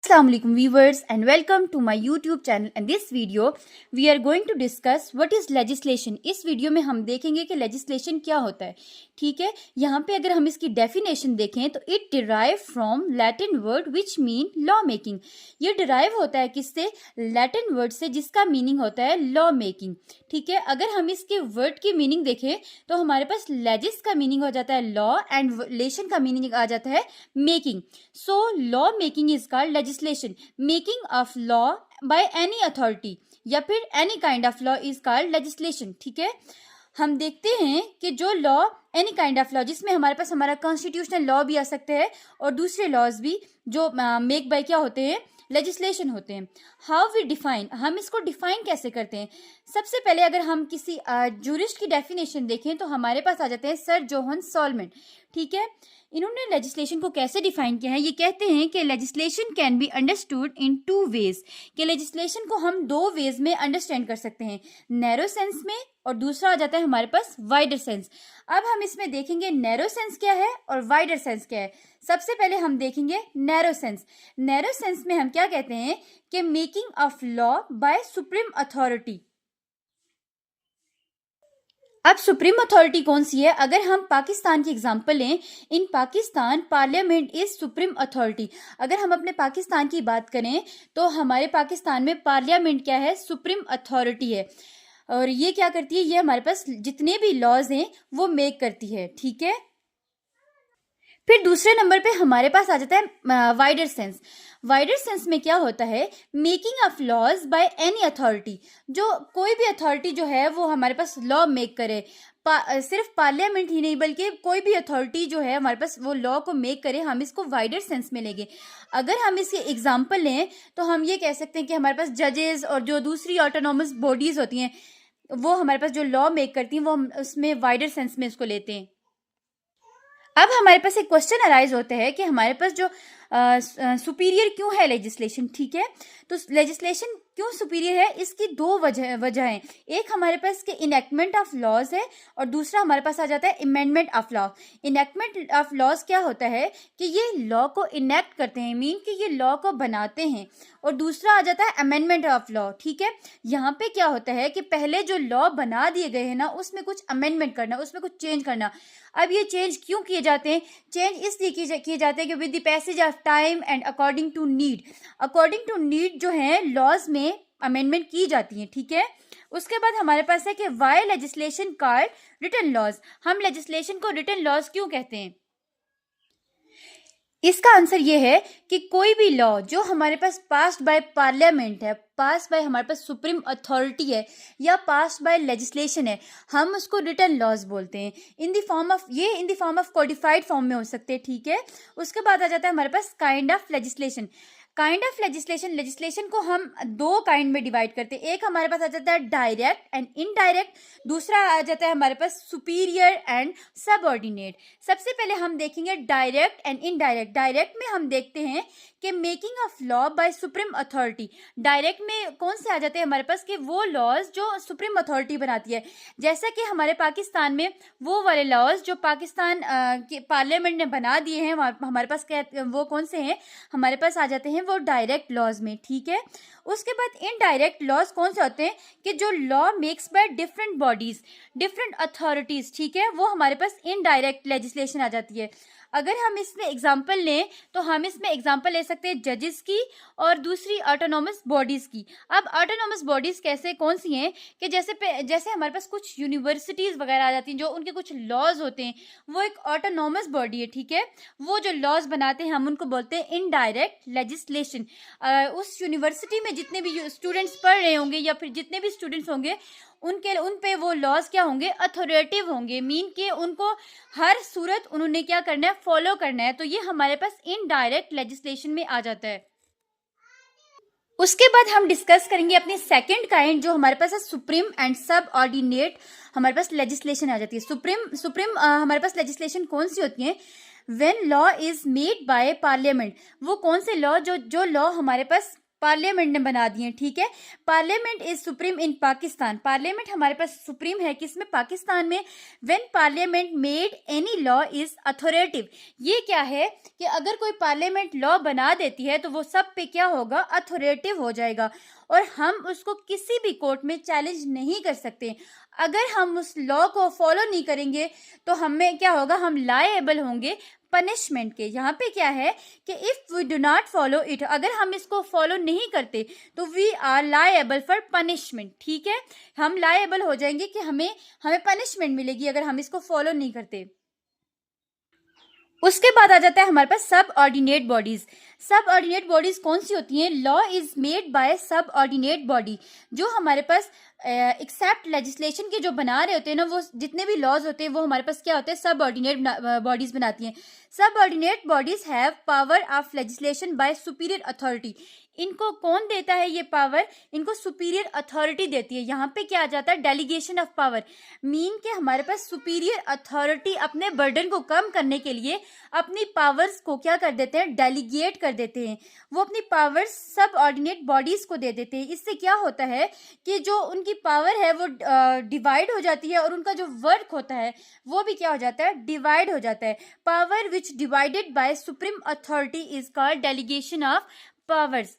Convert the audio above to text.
Assalamualaikum viewers and welcome to my YouTube channel. In this video we are going to discuss what is legislation. इस video में हम देखेंगे कि legislation क्या होता है. ठीक है, यहाँ पे अगर हम इसकी डेफिनेशन देखें तो it derive from Latin word which mean law making. ये derive होता है किससे? Latin word से जिसका मीनिंग होता है law making. ठीक है, अगर हम इसके वर्ड की मीनिंग देखें तो हमारे पास legis का मीनिंग हो जाता है law and lation का मीनिंग आ जाता है making. So law making is called legislation. Making of law by any authority या फिर any kind of law is called legislation. ठीक है, हम देखते हैं कि जो law any kind of law जिसमें हमारे पास हमारा कॉन्स्टिट्यूशनल लॉ भी आ सकते हैं और दूसरे लॉज भी जो मेक बाय क्या होते हैं, लेजिस्लेशन होते हैं. हाउ वी डिफाइन, हम इसको डिफाइन कैसे करते हैं? सबसे पहले अगर हम किसी जूरिस्ट की डेफिनेशन देखें तो हमारे पास आ जाते हैं सर जोहन सॉलमन. ठीक है, इन्होंने लेजिस्लेशन को कैसे डिफाइन किया है? ये कहते हैं कि legislation can be understood in two ways, कि लेजिस्लेशन को हम दो वेज में अंडरस्टैंड कर सकते हैं, नैरो सेंस में और दूसरा आ जाता है हमारे पास वाइडर सेंस. अब हम इसमें देखेंगे नैरो सेंस क्या है और वाइडर सेंस क्या है. सबसे पहले हम देखेंगे नैरो सेंस. नैरो सेंस में हम क्या कहते हैं कि making of law by supreme authority. अब सुप्रीम अथॉरिटी कौन सी है? अगर हम पाकिस्तान की एग्जांपल लें, in Pakistan parliament is supreme authority. अगर हम अपने पाकिस्तान की बात करें तो हमारे पाकिस्तान में पार्लियामेंट क्या है? सुप्रीम अथॉरिटी है. और ये क्या करती है? ये हमारे पास जितने भी लॉज हैं वो मेक करती है. ठीक है, फिर दूसरे नंबर पे हमारे पास आ जाता है वाइडर सेंस. वाइडर सेंस में क्या होता है? Making of laws by any authority. जो कोई भी अथॉरिटी जो है वो हमारे पास लॉ मेक करे. सिर्फ पार्लियामेंट ही नहीं बल्कि कोई भी अथॉरिटी जो है हमारे पास वो लॉ को मेक करे, हम इसको वाइडर सेंस में लेंगे. अगर हम इसके एग्जाम्पल लें तो हम ये कह सकते हैं कि हमारे पास जजेस और जो दूसरी ऑटोनोमस बॉडीज होती हैं वो हमारे पास जो लॉ मेक करती हैं वो हम उसमें वाइडर सेंस में इसको लेते हैं. अब हमारे पास एक क्वेश्चन अराइज होता है कि हमारे पास जो सुपीरियर क्यों है लेजिस्लेशन. ठीक है, तो लेजिस्लेशन क्यों सुपीरियर है? इसकी दो वजह हैं. एक हमारे पास के इनेक्टमेंट ऑफ लॉज है और दूसरा हमारे पास आ जाता है amendment of law. Enactment of laws क्या होता है कि ये लॉ को इनेक्ट करते हैं, मीन कि ये लॉ को बनाते हैं, और दूसरा आ जाता है अमेंडमेंट ऑफ लॉ. ठीक है, यहाँ पे क्या होता है कि पहले जो लॉ बना दिए गए हैं ना उसमें कुछ अमेंडमेंट करना, उसमें कुछ चेंज करना. अब ये चेंज क्यों किए जाते हैं? चेंज इसलिए किए जाते हैं कि with the passage of time and according to need. According to need जो है लॉज में अमेंडमेंट की जाती है. ठीक है, उसके बाद हमारे पास है कि why legislation called written laws. हम लेजिस्लेशन को रिटन लॉज क्यों कहते हैं? इसका आंसर ये है कि कोई भी लॉ जो हमारे पास पास्ड बाय पार्लियामेंट है, पास बाय हमारे पास सुप्रीम अथॉरिटी है या पास बाय लेजिस्लेशन है, हम उसको रिटन लॉज बोलते हैं. In the form of codified form में हो सकते हैं. ठीक है, उसके बाद आ जाता है हमारे पास kind of legislation. Kind of legislation को हम दो काइंड में डिवाइड करते हैं. एक हमारे पास आ जाता है डायरेक्ट एंड इनडायरेक्ट, दूसरा आ जाता है हमारे पास सुपीरियर एंड सबऑर्डिनेट. सबसे पहले हम देखेंगे डायरेक्ट एंड इनडायरेक्ट. डायरेक्ट में हम देखते हैं कि making of law by supreme authority. Direct में कौन से आ जाते हैं हमारे पास कि वो लॉज जो सुप्रीम अथॉरिटी बनाती है, जैसा कि हमारे पाकिस्तान में वो वाले लॉज जो पाकिस्तान के पार्लियामेंट ने बना दिए हैं हमारे पास वो कौन से हैं? हमारे पास आ जाते हैं वो डायरेक्ट लॉज में. ठीक है, उसके बाद इनडायरेक्ट लॉज कौन से होते हैं कि जो law makes by different bodies, different authorities. ठीक है, वो हमारे पास इनडायरेक्ट लेजिस्लेशन आ जाती है. अगर हम इसमें एग्जांपल लें तो हम इसमें एग्जांपल ले सकते हैं जजेस की और दूसरी ऑटोनोमस बॉडीज की. अब ऑटोनोमस बॉडीज कैसे, कौन सी हैं कि जैसे हमारे पास कुछ यूनिवर्सिटीज वगैरह आ जाती हैं जो उनके कुछ लॉज होते हैं, वो एक ऑटोनोमस बॉडी है. ठीक है, वो जो लॉज बनाते हैं हम उनको बोलते हैं इनडायरेक्ट लेजिस्लेशन. उस यूनिवर्सिटी में जितने भी स्टूडेंट्स पढ़ रहे होंगे या फिर जितने भी स्टूडेंट्स होंगे उन पे वो लॉज क्या होंगे? अथॉरिटेटिव होंगे, मीन के उनको हर सूरत उन्होंने क्या करना है? फॉलो करना है. तो ये हमारे पास इनडायरेक्ट लेजिस्लेशन में आ जाता है. उसके बाद हम डिस्कस करेंगे अपनी सेकंड काइंड जो हमारे पास है सुप्रीम एंड सब ऑर्डिनेट. हमारे पास लेजिस्लेशन आ जाती है. सुप्रीम हमारे पास लेजिस्लेशन कौन सी होती है? When law is made by parliament. वो कौन से लॉ जो लॉ हमारे पास पार्लियामेंट ने बना दिए, ठीक है। Parliament is supreme in Pakistan, parliament हमारे पास सुप्रीम है किसमें, पाकिस्तान में। When parliament made any law is authoritative, ये क्या है कि अगर कोई पार्लियामेंट लॉ बना देती है तो वो सब पे क्या होगा, अथॉरिटेटिव हो जाएगा, और हम उसको किसी भी कोर्ट में चैलेंज नहीं कर सकते। अगर हम उस लॉ को फॉलो नहीं करेंगे तो हमें क्या होगा, हम लायबल होंगे पनिशमेंट के। यहाँ पे क्या है कि if we do not follow it, अगर हम इसको फॉलो नहीं करते तो we are liable for punishment, ठीक है। हम लायबल हो जाएंगे कि हमें पनिशमेंट मिलेगी अगर हम इसको फॉलो नहीं करते। उसके बाद आ जाता है हमारे पास सब ऑर्डिनेट बॉडीज। सब ऑर्डिनेट बॉडीज कौन सी होती हैं, लॉ इज मेड बाय सब ऑर्डिनेट बॉडी, जो हमारे पास एक्सेप्ट लेजिस्लेशन के जो बना रहे होते हैं ना, वो जितने भी लॉज होते हैं वो हमारे पास क्या होते हैं, सब ऑर्डिनेट बॉडीज बनाती हैं। सब ordinate bodies have power of legislation by superior authority, इनको कौन देता है ये पावर, इनको सुपीरियर अथॉरिटी देती है। यहाँ पे क्या आ जाता है, डेलीगेशन ऑफ पावर, मीन के हमारे पास सुपीरियर अथॉरिटी अपने बर्डन को कम करने के लिए अपनी पावर्स को क्या कर देते हैं, डेलीगेट कर देते हैं। वो अपनी पावर्स सब ऑर्डिनेट बॉडीज को दे देते हैं। इससे क्या होता है कि जो उनकी पावर है वो डिवाइड हो जाती है, और उनका जो वर्क होता है वो भी क्या हो जाता है, डिवाइड हो जाता है। Power which divided by supreme authority is called delegation of powers.